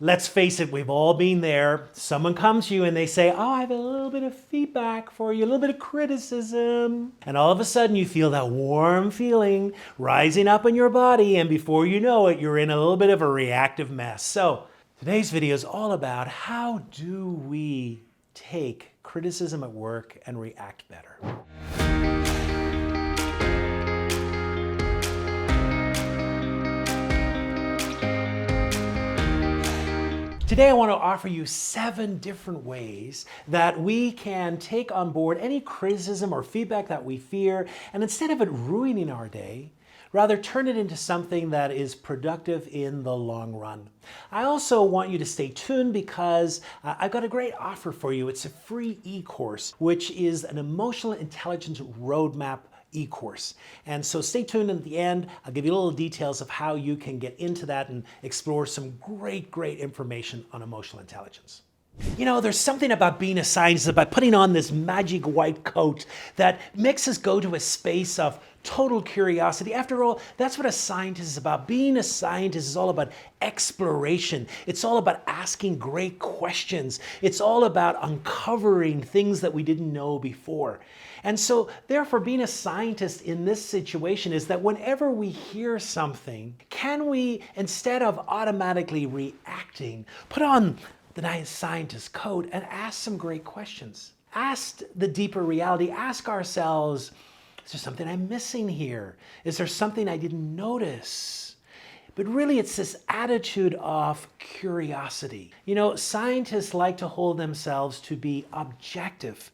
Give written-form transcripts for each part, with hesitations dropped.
Let's face it, we've all been there. Someone comes to you and they say, oh, I have a little bit of feedback for you, a little bit of criticism. And all of a sudden you feel that warm feeling rising up in your body, and before you know it, you're in a little bit of a reactive mess. So today's video is all about how do we take criticism at work and react better. Today I want to offer you 7 different ways that we can take on board any criticism or feedback that we fear, and instead of it ruining our day, rather turn it into something that is productive in the long run. I also want you to stay tuned because I've got a great offer for you. It's a free e-course, which is an emotional intelligence roadmap e-course. And so stay tuned at the end. I'll give you little details of how you can get into that and explore some great information on emotional intelligence. You know, there's something about being a scientist, about putting on this magic white coat that makes us go to a space of total curiosity. After all, that's what a scientist is about. Being a scientist is all about exploration. It's all about asking great questions. It's all about uncovering things that we didn't know before. And so, therefore, being a scientist in this situation is that whenever we hear something, can we, instead of automatically reacting, put on the nice scientist coat and ask some great questions? Ask the deeper reality. Ask ourselves, is there something I'm missing here? Is there something I didn't notice? But really, it's this attitude of curiosity. You know, scientists like to hold themselves to be objective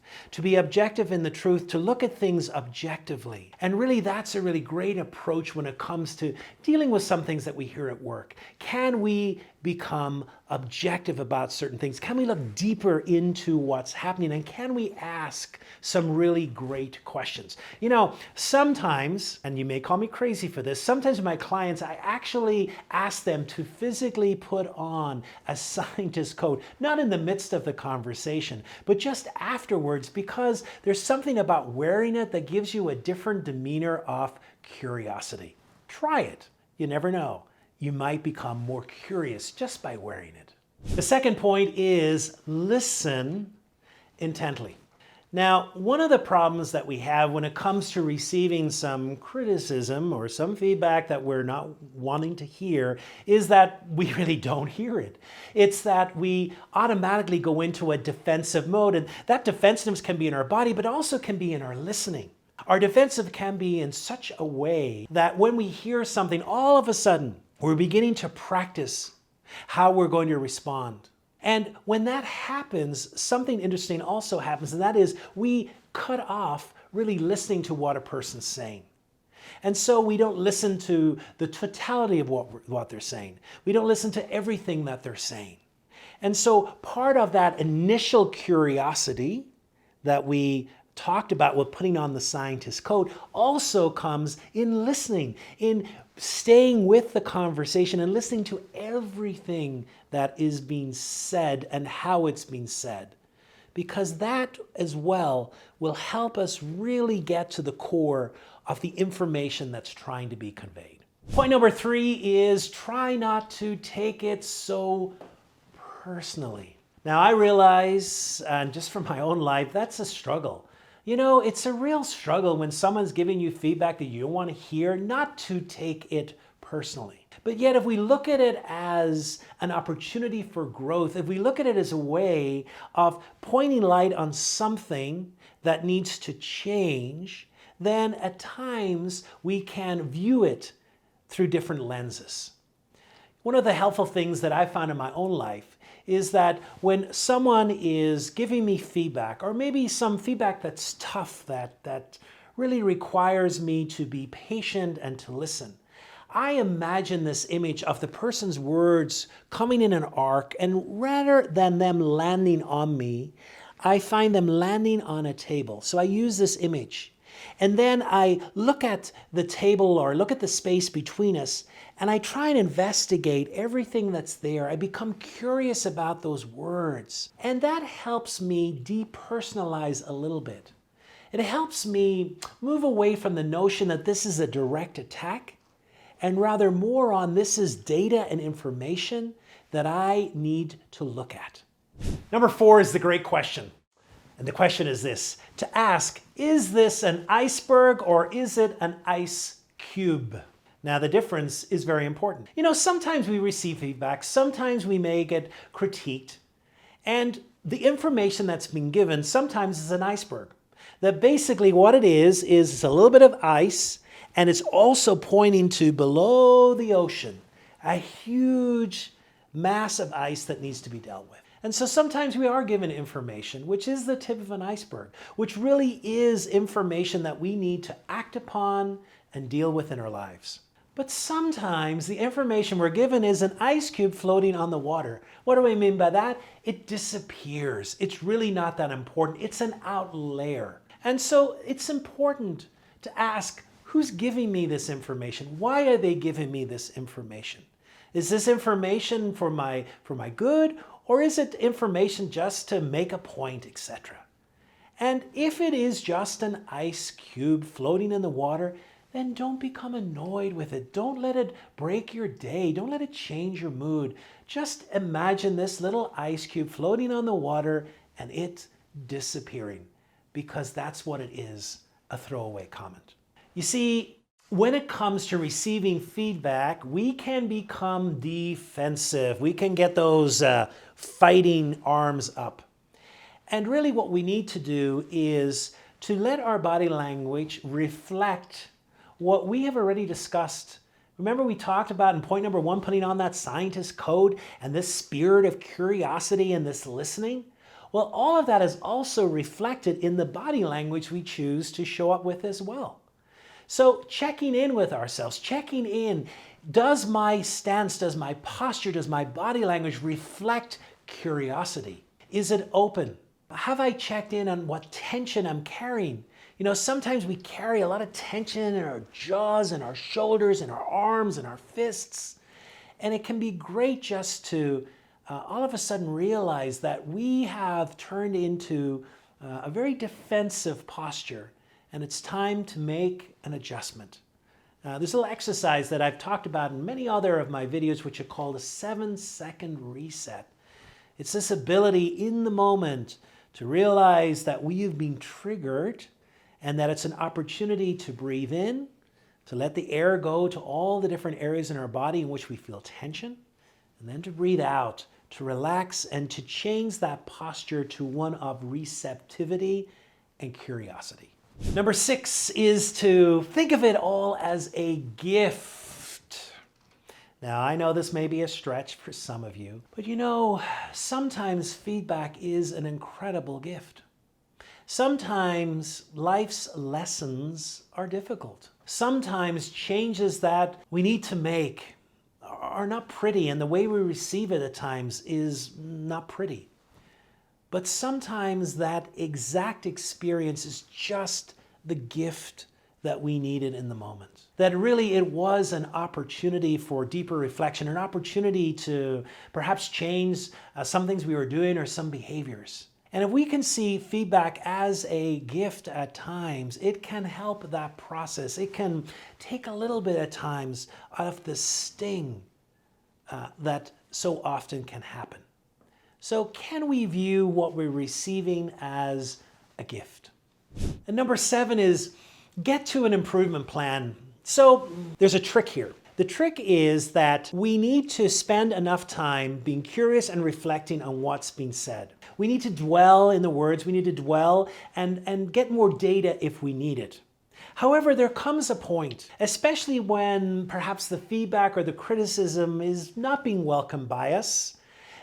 in the truth, to look at things objectively. And really, that's a really great approach when it comes to dealing with some things that we hear at work. Can we become objective about certain things? Can we look deeper into what's happening? And can we ask some really great questions? You know, sometimes, and you may call me crazy for this, sometimes with my clients, I actually ask them to physically put on a scientist coat, not in the midst of the conversation, but just afterwards, because there's something about wearing it that gives you a different demeanor of curiosity. Try it. You never know. You might become more curious just by wearing it. The second point is listen intently. Now, one of the problems that we have when it comes to receiving some criticism or some feedback that we're not wanting to hear is that we really don't hear it. It's that we automatically go into a defensive mode, and that defensiveness can be in our body, but also can be in our listening. Our defensive can be in such a way that when we hear something, all of a sudden, we're beginning to practice how we're going to respond. And when that happens, something interesting also happens, and that is we cut off really listening to what a person's saying. And so we don't listen to the totality of what they're saying. We don't listen to everything that they're saying. And so part of that initial curiosity that we talked about with putting on the scientist coat also comes in listening, in staying with the conversation and listening to everything that is being said and how it's being said. Because that as well will help us really get to the core of the information that's trying to be conveyed. Point number 3 is try not to take it so personally. Now I realize, and just from my own life, that's a struggle. You know, it's a real struggle when someone's giving you feedback that you don't want to hear, not to take it personally. But yet, if we look at it as an opportunity for growth, if we look at it as a way of pointing light on something that needs to change, then at times we can view it through different lenses. One of the helpful things that I found in my own life is that when someone is giving me feedback, or maybe some feedback that's tough, that really requires me to be patient and to listen, I imagine this image of the person's words coming in an arc, and rather than them landing on me, I find them landing on a table. So I use this image. And then I look at the table or look at the space between us, and I try and investigate everything that's there. I become curious about those words. And that helps me depersonalize a little bit. It helps me move away from the notion that this is a direct attack, and rather more on this is data and information that I need to look at. Number 4 is the great question. And the question is this, to ask, is this an iceberg or is it an ice cube? Now the difference is very important. You know, sometimes we receive feedback, sometimes we may get critiqued, and the information that's been given sometimes is an iceberg. That basically what it is it's a little bit of ice, and it's also pointing to below the ocean, a huge mass of ice that needs to be dealt with. And so sometimes we are given information, which is the tip of an iceberg, which really is information that we need to act upon and deal with in our lives. But sometimes the information we're given is an ice cube floating on the water. What do I mean by that? It disappears. It's really not that important. It's an out layer. And so it's important to ask, who's giving me this information? Why are they giving me this information? Is this information for my good, or is it information just to make a point, etc.? And if it is just an ice cube floating in the water, then don't become annoyed with it. Don't let it break your day. Don't let it change your mood. Just imagine this little ice cube floating on the water and it disappearing, because that's what it is, a throwaway comment. You see, when it comes to receiving feedback, we can become defensive. We can get those fighting arms up. And really what we need to do is to let our body language reflect what we have already discussed. Remember we talked about in point number 1, putting on that scientist code and this spirit of curiosity and this listening? Well, all of that is also reflected in the body language we choose to show up with as well. So checking in with ourselves, checking in, does my stance, does my posture, does my body language reflect curiosity? Is it open? Have I checked in on what tension I'm carrying? You know, sometimes we carry a lot of tension in our jaws and our shoulders and our arms and our fists. And it can be great just to all of a sudden realize that we have turned into a very defensive posture, and it's time to make an adjustment. There's a little exercise that I've talked about in many other of my videos, which are called a 7-second reset. It's this ability in the moment to realize that we have been triggered and that it's an opportunity to breathe in, to let the air go to all the different areas in our body in which we feel tension, and then to breathe out, to relax and to change that posture to one of receptivity and curiosity. Number 6 is to think of it all as a gift. Now, I know this may be a stretch for some of you, but you know, sometimes feedback is an incredible gift. Sometimes life's lessons are difficult. Sometimes changes that we need to make are not pretty, and the way we receive it at times is not pretty. But sometimes that exact experience is just the gift that we needed in the moment. That really it was an opportunity for deeper reflection, an opportunity to perhaps change some things we were doing or some behaviors. And if we can see feedback as a gift at times, it can help that process. It can take a little bit at times out of the sting that so often can happen. So can we view what we're receiving as a gift? And number 7 is get to an improvement plan. So there's a trick here. The trick is that we need to spend enough time being curious and reflecting on what's being said. We need to dwell in the words, we need to dwell and get more data if we need it. However, there comes a point, especially when perhaps the feedback or the criticism is not being welcomed by us,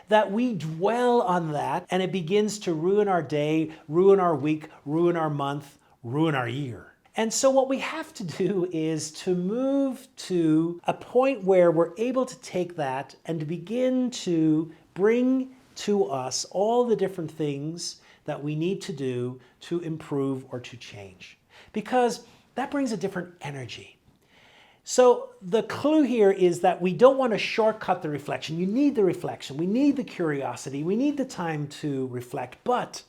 that we dwell on that and it begins to ruin our day, ruin our week, ruin our month, ruin our year. And so what we have to do is to move to a point where we're able to take that and to begin to bring to us all the different things that we need to do to improve or to change. Because that brings a different energy. So the clue here is that we don't want to shortcut the reflection. You need the reflection. We need the curiosity. We need the time to reflect. But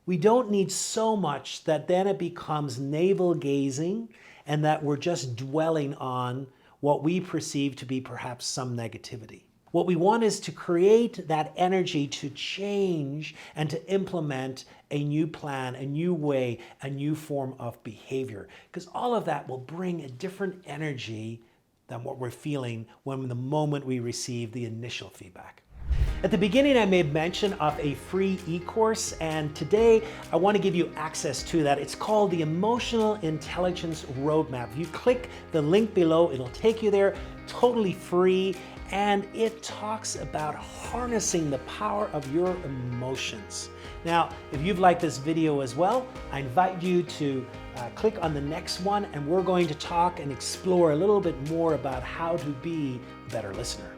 we don't need so much that then it becomes navel gazing and that we're just dwelling on what we perceive to be perhaps some negativity. What we want is to create that energy to change and to implement a new plan, a new way, a new form of behavior. Because all of that will bring a different energy than what we're feeling when the moment we receive the initial feedback. At the beginning, I made mention of a free e-course, and today I want to give you access to that. It's called the Emotional Intelligence Roadmap. If you click the link below, it'll take you there, totally free, and it talks about harnessing the power of your emotions. Now, if you've liked this video as well, I invite you to click on the next one, and we're going to talk and explore a little bit more about how to be a better listener.